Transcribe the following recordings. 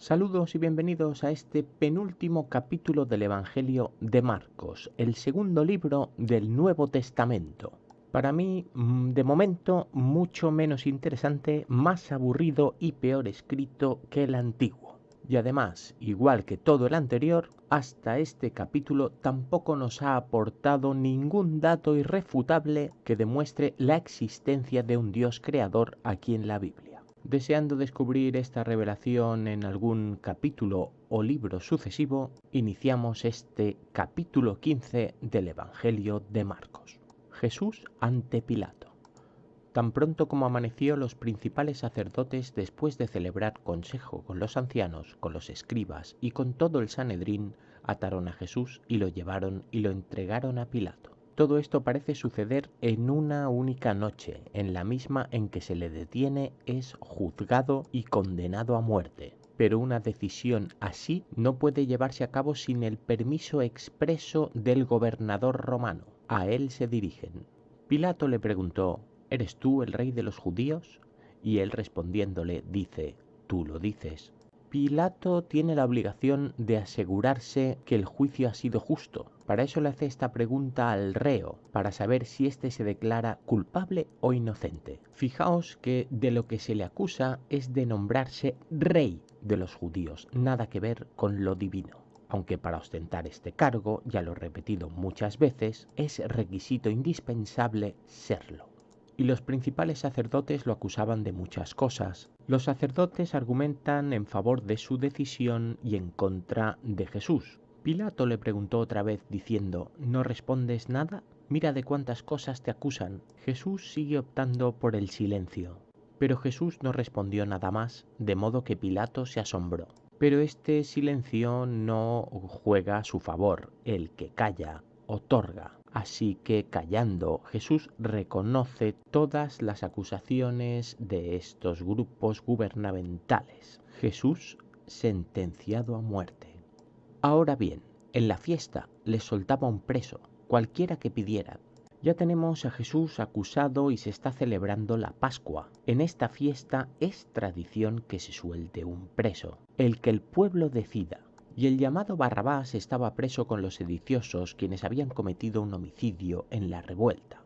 Saludos y bienvenidos a este penúltimo capítulo del Evangelio de Marcos, el segundo libro del Nuevo Testamento. Para mí, de momento, mucho menos interesante, más aburrido y peor escrito que el antiguo. Y además, igual que todo el anterior, hasta este capítulo tampoco nos ha aportado ningún dato irrefutable que demuestre la existencia de un Dios creador aquí en la Biblia. Deseando descubrir esta revelación en algún capítulo o libro sucesivo, iniciamos este capítulo 15 del Evangelio de Marcos. Jesús ante Pilato. Tan pronto como amaneció, los principales sacerdotes, después de celebrar consejo con los ancianos, con los escribas y con todo el Sanedrín, ataron a Jesús y lo llevaron y lo entregaron a Pilato. Todo esto parece suceder en una única noche, en la misma en que se le detiene, es juzgado y condenado a muerte. Pero una decisión así no puede llevarse a cabo sin el permiso expreso del gobernador romano. A él se dirigen. Pilato le preguntó: ¿Eres tú el rey de los judíos? Y él respondiéndole dice: Tú lo dices. Pilato tiene la obligación de asegurarse que el juicio ha sido justo. Para eso le hace esta pregunta al reo, para saber si éste se declara culpable o inocente. Fijaos que de lo que se le acusa es de nombrarse rey de los judíos, nada que ver con lo divino. Aunque para ostentar este cargo, ya lo he repetido muchas veces, es requisito indispensable serlo. Y los principales sacerdotes lo acusaban de muchas cosas. Los sacerdotes argumentan en favor de su decisión y en contra de Jesús. Pilato le preguntó otra vez diciendo: ¿No respondes nada? Mira de cuántas cosas te acusan. Jesús sigue optando por el silencio. Pero Jesús no respondió nada más, de modo que Pilato se asombró. Pero este silencio no juega a su favor. El que calla, otorga. Así que, callando, Jesús reconoce todas las acusaciones de estos grupos gubernamentales. Jesús sentenciado a muerte. Ahora bien, en la fiesta les soltaba un preso, cualquiera que pidieran. Ya tenemos a Jesús acusado y se está celebrando la Pascua. En esta fiesta es tradición que se suelte un preso, el que el pueblo decida. Y el llamado Barrabás estaba preso con los sediciosos, quienes habían cometido un homicidio en la revuelta.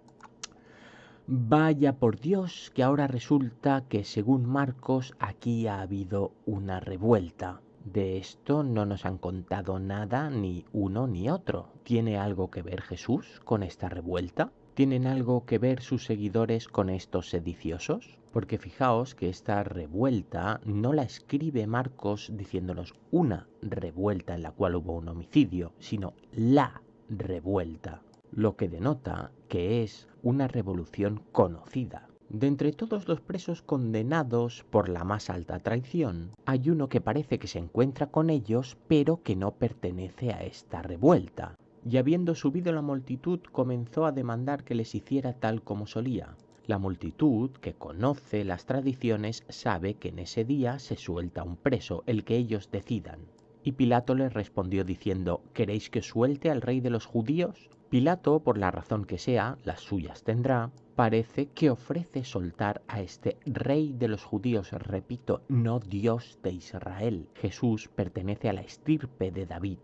Vaya por Dios, que ahora resulta que según Marcos aquí ha habido una revuelta. De esto no nos han contado nada ni uno ni otro. ¿Tiene algo que ver Jesús con esta revuelta? ¿Tienen algo que ver sus seguidores con estos sediciosos? Porque fijaos que esta revuelta no la escribe Marcos diciéndonos una revuelta en la cual hubo un homicidio, sino la revuelta, lo que denota que es una revolución conocida. De entre todos los presos condenados por la más alta traición, hay uno que parece que se encuentra con ellos, pero que no pertenece a esta revuelta. Y habiendo subido la multitud, comenzó a demandar que les hiciera tal como solía. La multitud, que conoce las tradiciones, sabe que en ese día se suelta un preso, el que ellos decidan. Y Pilato les respondió diciendo: ¿Queréis que suelte al rey de los judíos? Pilato, por la razón que sea, las suyas tendrá, parece que ofrece soltar a este rey de los judíos, repito, no Dios de Israel. Jesús pertenece a la estirpe de David,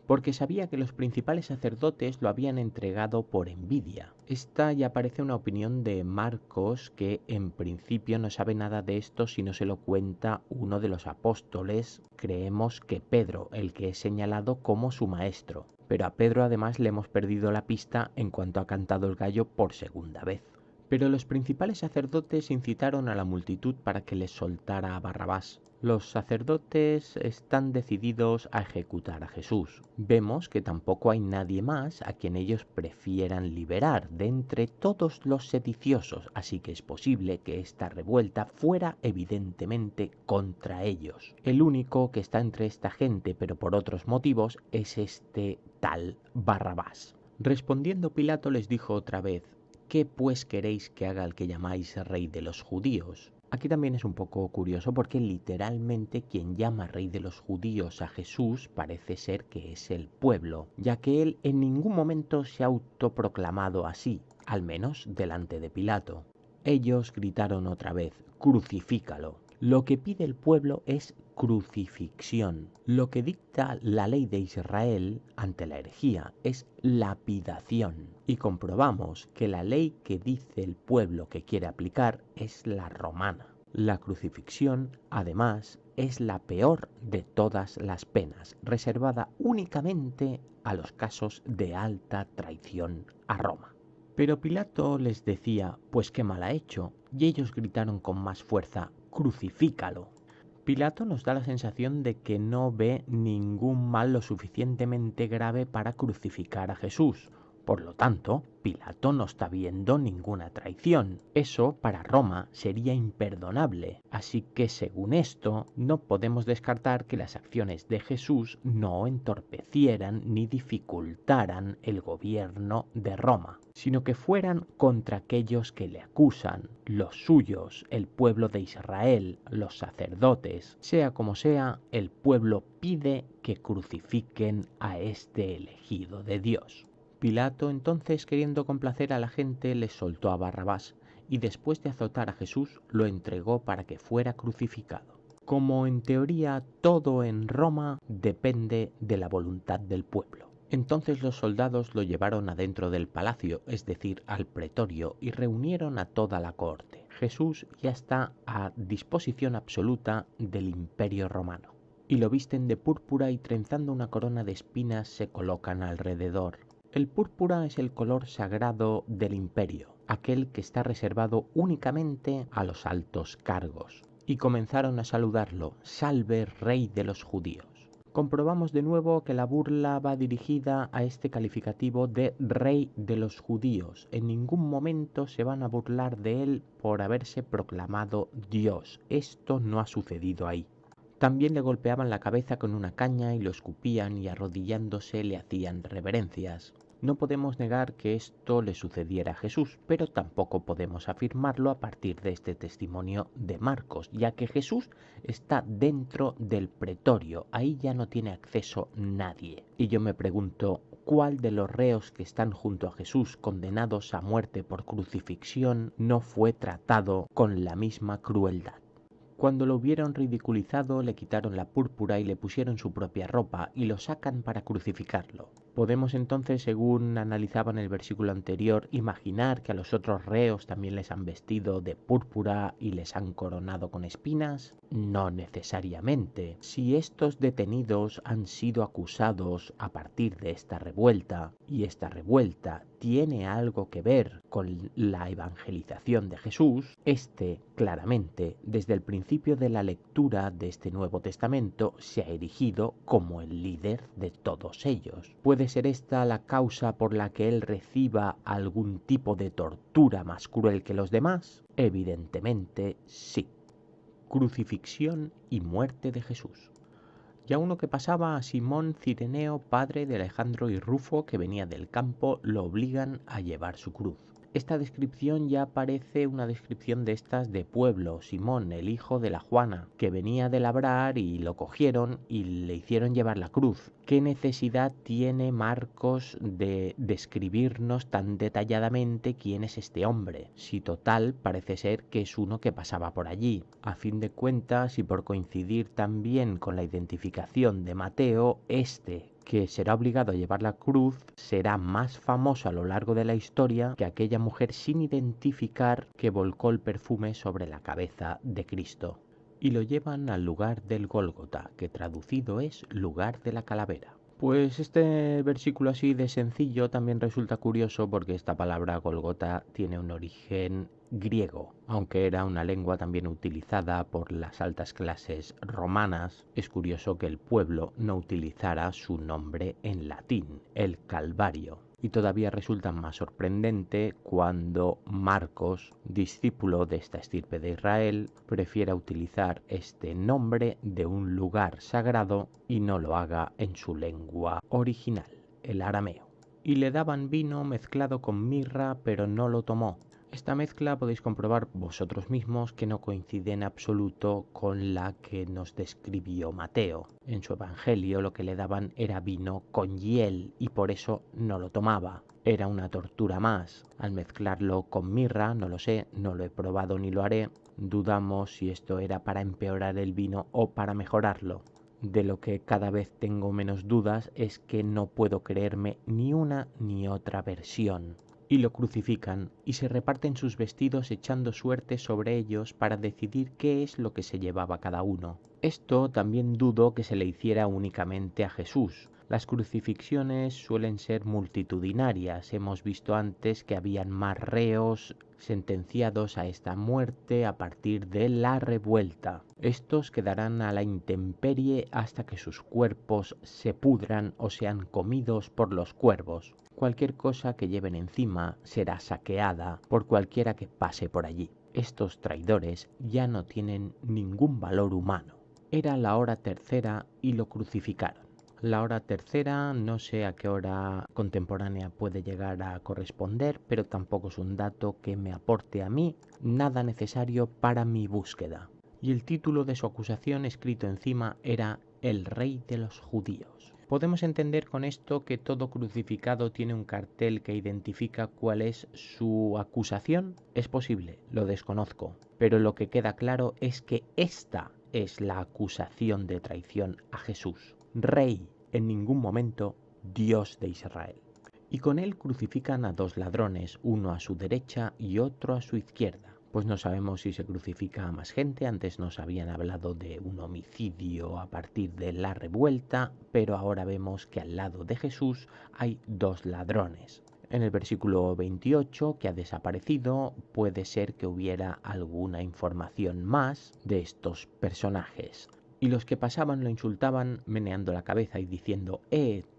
porque sabía que los principales sacerdotes lo habían entregado por envidia. Esta ya parece una opinión de Marcos, que en principio no sabe nada de esto si no se lo cuenta uno de los apóstoles. Creemos que Pedro, el que es señalado como su maestro. Pero a Pedro además le hemos perdido la pista en cuanto ha cantado el gallo por segunda vez. Pero los principales sacerdotes incitaron a la multitud para que les soltara a Barrabás. Los sacerdotes están decididos a ejecutar a Jesús. Vemos que tampoco hay nadie más a quien ellos prefieran liberar de entre todos los sediciosos, así que es posible que esta revuelta fuera evidentemente contra ellos. El único que está entre esta gente, pero por otros motivos, es este tal Barrabás. Respondiendo, Pilato les dijo otra vez: ¿Qué pues queréis que haga el que llamáis rey de los judíos? Aquí también es un poco curioso porque literalmente quien llama rey de los judíos a Jesús parece ser que es el pueblo, ya que él en ningún momento se ha autoproclamado así, al menos delante de Pilato. Ellos gritaron otra vez: «Crucifícalo». Lo que pide el pueblo es crucifixión. Lo que dicta la ley de Israel ante la herejía es lapidación. Y comprobamos que la ley que dice el pueblo que quiere aplicar es la romana. La crucifixión, además, es la peor de todas las penas, reservada únicamente a los casos de alta traición a Roma. Pero Pilato les decía, pues qué mal ha hecho, y ellos gritaron con más fuerza, crucifícalo. Pilato nos da la sensación de que no ve ningún mal lo suficientemente grave para crucificar a Jesús. Por lo tanto, Pilato no está viendo ninguna traición. Eso para Roma sería imperdonable. Así que según esto, no podemos descartar que las acciones de Jesús no entorpecieran ni dificultaran el gobierno de Roma, sino que fueran contra aquellos que le acusan, los suyos, el pueblo de Israel, los sacerdotes. Sea como sea, el pueblo pide que crucifiquen a este elegido de Dios. Pilato entonces, queriendo complacer a la gente, les soltó a Barrabás y después de azotar a Jesús lo entregó para que fuera crucificado. Como en teoría todo en Roma depende de la voluntad del pueblo. Entonces los soldados lo llevaron adentro del palacio, es decir, al pretorio, y reunieron a toda la corte. Jesús ya está a disposición absoluta del imperio romano. Y lo visten de púrpura y trenzando una corona de espinas se colocan alrededor. El púrpura es el color sagrado del imperio, aquel que está reservado únicamente a los altos cargos. Y comenzaron a saludarlo, salve rey de los judíos. Comprobamos de nuevo que la burla va dirigida a este calificativo de rey de los judíos. En ningún momento se van a burlar de él por haberse proclamado Dios. Esto no ha sucedido ahí. También le golpeaban la cabeza con una caña y lo escupían y arrodillándose le hacían reverencias. No podemos negar que esto le sucediera a Jesús, pero tampoco podemos afirmarlo a partir de este testimonio de Marcos, ya que Jesús está dentro del pretorio, ahí ya no tiene acceso nadie. Y yo me pregunto, ¿cuál de los reos que están junto a Jesús condenados a muerte por crucifixión no fue tratado con la misma crueldad? Cuando lo hubieron ridiculizado, le quitaron la púrpura y le pusieron su propia ropa y lo sacan para crucificarlo. Podemos entonces, según analizaban el versículo anterior, imaginar que a los otros reos también les han vestido de púrpura y les han coronado con espinas. No necesariamente. Si estos detenidos han sido acusados a partir de esta revuelta, y esta revuelta tiene algo que ver con la evangelización de Jesús, este claramente, desde el principio de la lectura de este Nuevo Testamento, se ha erigido como el líder de todos ellos. ¿Puede ser esta la causa por la que él reciba algún tipo de tortura más cruel que los demás? Evidentemente sí. Crucifixión y muerte de Jesús. Y a uno que pasaba, a Simón Cireneo, padre de Alejandro y Rufo, que venía del campo, lo obligan a llevar su cruz. Esta descripción ya parece una descripción de estas de pueblo. Simón, el hijo de la Juana, que venía de labrar y lo cogieron y le hicieron llevar la cruz. ¿Qué necesidad tiene Marcos de describirnos tan detalladamente quién es este hombre? Si total parece ser que es uno que pasaba por allí. A fin de cuentas, y por coincidir también con la identificación de Mateo, que será obligado a llevar la cruz, será más famoso a lo largo de la historia que aquella mujer sin identificar que volcó el perfume sobre la cabeza de Cristo. Y lo llevan al lugar del Gólgota, que traducido es lugar de la calavera. Pues este versículo así de sencillo también resulta curioso porque esta palabra Gólgota tiene un origen griego, aunque era una lengua también utilizada por las altas clases romanas. Es curioso que el pueblo no utilizara su nombre en latín, el Calvario. Y todavía resulta más sorprendente cuando Marcos, discípulo de esta estirpe de Israel, prefiera utilizar este nombre de un lugar sagrado y no lo haga en su lengua original, el arameo. Y le daban vino mezclado con mirra, pero no lo tomó. Esta mezcla podéis comprobar vosotros mismos que no coincide en absoluto con la que nos describió Mateo. En su evangelio lo que le daban era vino con hiel y por eso no lo tomaba. Era una tortura más. Al mezclarlo con mirra, no lo sé, no lo he probado ni lo haré, dudamos si esto era para empeorar el vino o para mejorarlo. De lo que cada vez tengo menos dudas es que no puedo creerme ni una ni otra versión. Y lo crucifican y se reparten sus vestidos echando suerte sobre ellos para decidir qué es lo que se llevaba cada uno. Esto también dudo que se le hiciera únicamente a Jesús. Las crucifixiones suelen ser multitudinarias. Hemos visto antes que habían más reos sentenciados a esta muerte a partir de la revuelta. Estos quedarán a la intemperie hasta que sus cuerpos se pudran o sean comidos por los cuervos. Cualquier cosa que lleven encima será saqueada por cualquiera que pase por allí. Estos traidores ya no tienen ningún valor humano. Era la hora tercera y lo crucificaron. La hora tercera no sé a qué hora contemporánea puede llegar a corresponder, pero tampoco es un dato que me aporte a mí nada necesario para mi búsqueda. Y el título de su acusación escrito encima era El Rey de los Judíos. Podemos entender con esto que todo crucificado tiene un cartel que identifica cuál es su acusación. Es posible, lo desconozco, pero lo que queda claro es que esta es la acusación de traición a Jesús. Rey, en ningún momento Dios de Israel. Y con él crucifican a dos ladrones, uno a su derecha y otro a su izquierda. Pues no sabemos si se crucifica a más gente, antes nos habían hablado de un homicidio a partir de la revuelta, pero ahora vemos que al lado de Jesús hay dos ladrones. En el versículo 28, que ha desaparecido, puede ser que hubiera alguna información más de estos personajes. Y los que pasaban lo insultaban meneando la cabeza y diciendo: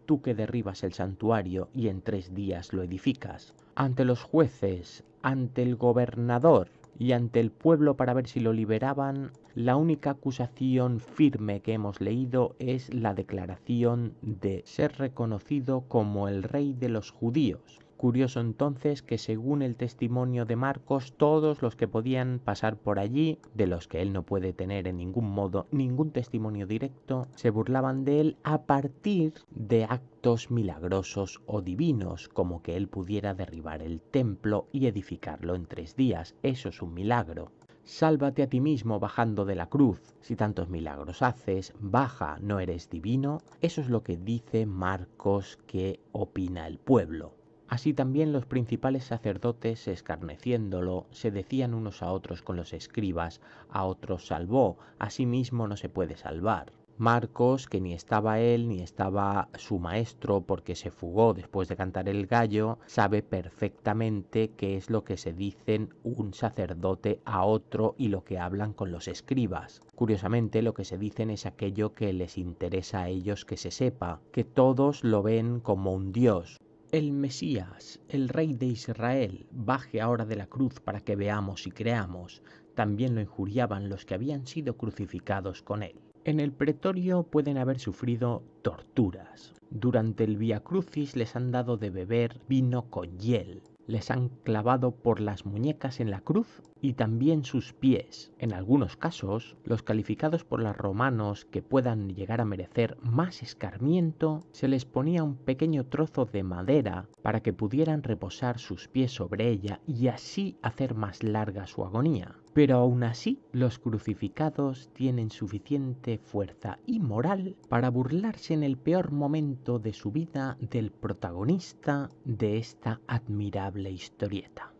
tú que derribas el santuario y en 3 días lo edificas. Ante los jueces, ante el gobernador y ante el pueblo para ver si lo liberaban, la única acusación firme que hemos leído es la declaración de ser reconocido como el rey de los judíos. Curioso entonces que según el testimonio de Marcos, todos los que podían pasar por allí, de los que él no puede tener en ningún modo ningún testimonio directo, se burlaban de él a partir de actos milagrosos o divinos, como que él pudiera derribar el templo y edificarlo en 3 días. Eso es un milagro. Sálvate a ti mismo bajando de la cruz. Si tantos milagros haces, baja, ¿no eres divino? Eso es lo que dice Marcos que opina el pueblo. Así también los principales sacerdotes, escarneciéndolo, se decían unos a otros con los escribas: a otros salvó, a sí mismo no se puede salvar. Marcos, que ni estaba él ni estaba su maestro porque se fugó después de cantar el gallo, sabe perfectamente qué es lo que se dicen un sacerdote a otro y lo que hablan con los escribas. Curiosamente, lo que se dicen es aquello que les interesa a ellos que se sepa, que todos lo ven como un dios. El Mesías, el Rey de Israel, baje ahora de la cruz para que veamos y creamos. También lo injuriaban los que habían sido crucificados con él. En el pretorio pueden haber sufrido torturas. Durante el Vía Crucis les han dado de beber vino con hiel. Les han clavado por las muñecas en la cruz y también sus pies. En algunos casos, los calificados por los romanos que puedan llegar a merecer más escarmiento, se les ponía un pequeño trozo de madera para que pudieran reposar sus pies sobre ella y así hacer más larga su agonía. Pero aún así, los crucificados tienen suficiente fuerza y moral para burlarse en el peor momento de su vida del protagonista de esta admirable historieta.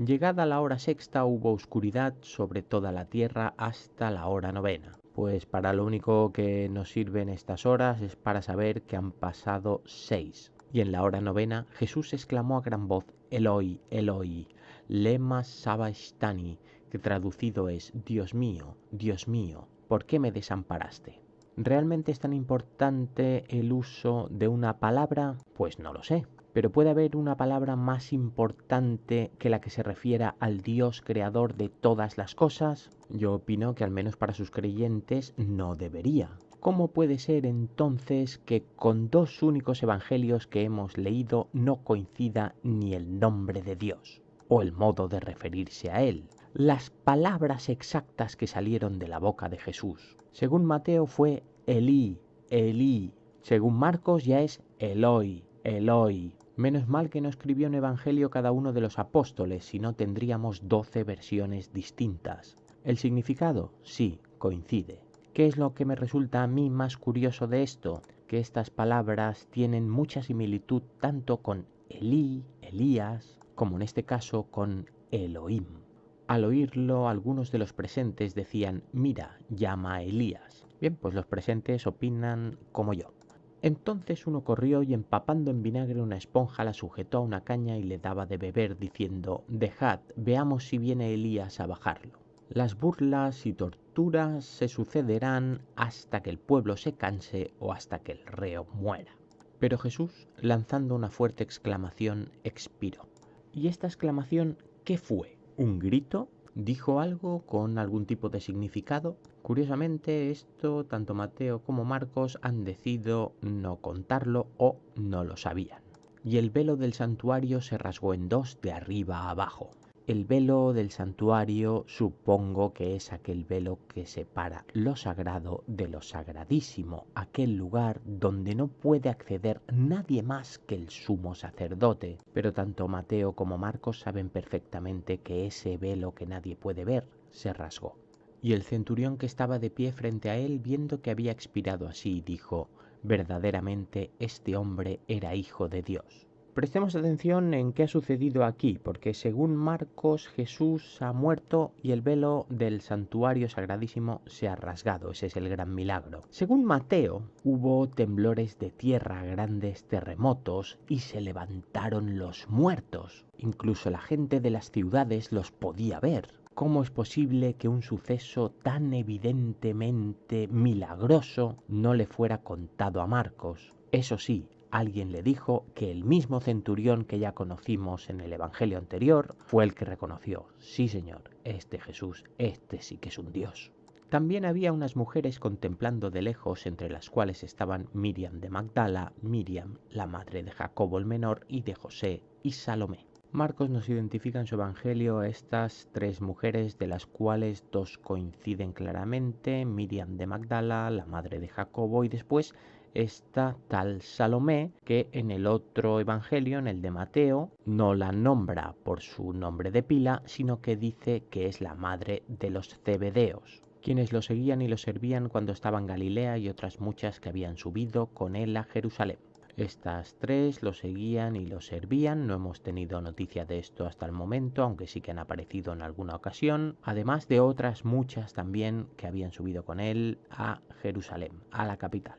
Llegada la hora sexta hubo oscuridad sobre toda la tierra hasta la hora novena. Pues para lo único que nos sirven estas horas es para saber que han pasado 6. Y en la hora novena Jesús exclamó a gran voz: Eloi, Eloi, lema sabachthani, que traducido es: Dios mío, ¿por qué me desamparaste? ¿Realmente es tan importante el uso de una palabra? Pues no lo sé. Pero ¿puede haber una palabra más importante que la que se refiera al Dios creador de todas las cosas? Yo opino que al menos para sus creyentes no debería. ¿Cómo puede ser entonces que con 2 únicos evangelios que hemos leído no coincida ni el nombre de Dios? o el modo de referirse a él, las palabras exactas que salieron de la boca de Jesús. Según Mateo fue Elí, Elí. Según Marcos ya es Eloi, Eloi. Menos mal que no escribió un evangelio cada uno de los apóstoles, si no tendríamos 12 versiones distintas. ¿El significado? Sí, coincide. ¿Qué es lo que me resulta a mí más curioso de esto? Que estas palabras tienen mucha similitud tanto con Elí, Elías, como en este caso con Elohim. Al oírlo, algunos de los presentes decían, mira, llama a Elías. Bien, pues los presentes opinan como yo. Entonces uno corrió y empapando en vinagre una esponja la sujetó a una caña y le daba de beber diciendo, dejad, veamos si viene Elías a bajarlo. Las burlas y torturas se sucederán hasta que el pueblo se canse o hasta que el reo muera. Pero Jesús, lanzando una fuerte exclamación, expiró. ¿Y esta exclamación qué fue? ¿Un grito? ¿Dijo algo con algún tipo de significado? Curiosamente, esto tanto Mateo como Marcos han decidido no contarlo o no lo sabían. Y el velo del santuario se rasgó en dos de arriba a abajo. El velo del santuario supongo que es aquel velo que separa lo sagrado de lo sagradísimo, aquel lugar donde no puede acceder nadie más que el sumo sacerdote. Pero tanto Mateo como Marcos saben perfectamente que ese velo que nadie puede ver se rasgó. Y el centurión que estaba de pie frente a él, viendo que había expirado así, dijo, verdaderamente este hombre era hijo de Dios. Prestemos atención en qué ha sucedido aquí, porque según Marcos, Jesús ha muerto y el velo del santuario sagradísimo se ha rasgado. Ese es el gran milagro. Según Mateo, hubo temblores de tierra, grandes terremotos y se levantaron los muertos. Incluso la gente de las ciudades los podía ver. ¿Cómo es posible que un suceso tan evidentemente milagroso no le fuera contado a Marcos? Eso sí, alguien le dijo que el mismo centurión que ya conocimos en el evangelio anterior fue el que reconoció, sí señor, este Jesús, este sí que es un Dios. También había unas mujeres contemplando de lejos, entre las cuales estaban Miriam de Magdala, Miriam, la madre de Jacobo el menor y de José, y Salomé. Marcos nos identifica en su evangelio a estas tres mujeres, de las cuales dos coinciden claramente, Miriam de Magdala, la madre de Jacobo, y después esta tal Salomé, que en el otro evangelio, en el de Mateo, no la nombra por su nombre de pila, sino que dice que es la madre de los Zebedeos, quienes lo seguían y lo servían cuando estaba en Galilea, y otras muchas que habían subido con él a Jerusalén. Estas tres lo seguían y lo servían, no hemos tenido noticia de esto hasta el momento, aunque sí que han aparecido en alguna ocasión, además de otras muchas también que habían subido con él a Jerusalén, a la capital.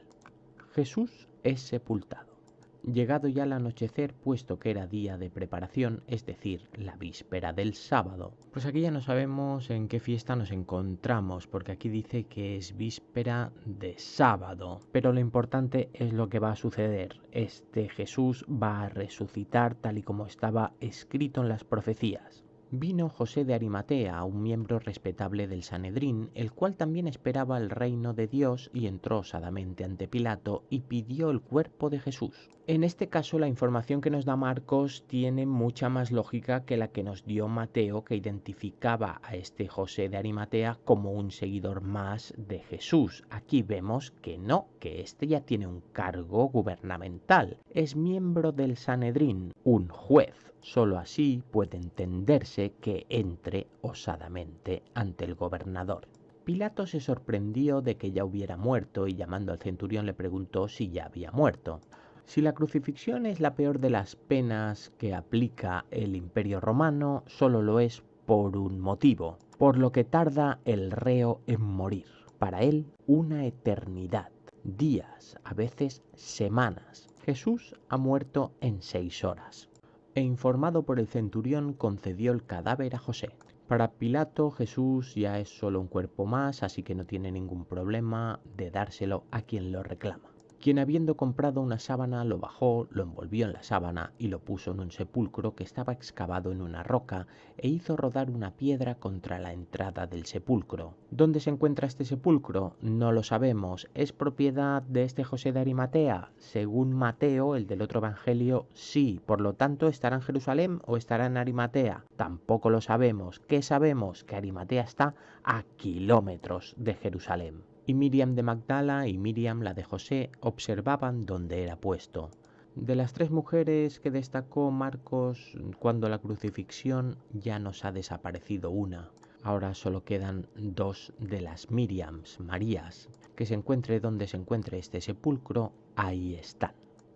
Jesús es sepultado. Llegado ya el anochecer, puesto que era día de preparación, es decir, la víspera del sábado, pues aquí ya no sabemos en qué fiesta nos encontramos, porque aquí dice que es víspera de sábado, pero lo importante es lo que va a suceder. Este Jesús va a resucitar tal y como estaba escrito en las profecías. Vino José de Arimatea, un miembro respetable del Sanedrín, el cual también esperaba el reino de Dios, y entró osadamente ante Pilato y pidió el cuerpo de Jesús. En este caso, la información que nos da Marcos tiene mucha más lógica que la que nos dio Mateo, que identificaba a este José de Arimatea como un seguidor más de Jesús. Aquí vemos que no, que este ya tiene un cargo gubernamental. Es miembro del Sanedrín, un juez. Solo así puede entenderse que entre osadamente ante el gobernador. Pilato se sorprendió de que ya hubiera muerto y llamando al centurión le preguntó si ya había muerto. Si la crucifixión es la peor de las penas que aplica el Imperio Romano, solo lo es por un motivo, por lo que tarda el reo en morir. Para él, una eternidad, días, a veces semanas. Jesús ha muerto en 6 horas. E informado por el centurión, concedió el cadáver a José. Para Pilato, Jesús ya es solo un cuerpo más, así que no tiene ningún problema de dárselo a quien lo reclama. quien habiendo comprado una sábana lo bajó, lo envolvió en la sábana y lo puso en un sepulcro que estaba excavado en una roca e hizo rodar una piedra contra la entrada del sepulcro. ¿Dónde se encuentra este sepulcro? No lo sabemos. ¿Es propiedad de este José de Arimatea? Según Mateo, el del otro evangelio, sí. Por lo tanto, ¿estará en Jerusalén o estará en Arimatea? Tampoco lo sabemos. ¿Qué sabemos? Que Arimatea está a kilómetros de Jerusalén. Y Miriam de Magdala y Miriam la de José observaban dónde era puesto. De las 3 mujeres que destacó Marcos cuando la crucifixión ya nos ha desaparecido una. Ahora solo quedan 2 de las Miriams, Marías, que se encuentre donde se encuentre este sepulcro, ahí están.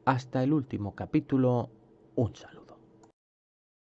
Hasta el último capítulo, un saludo.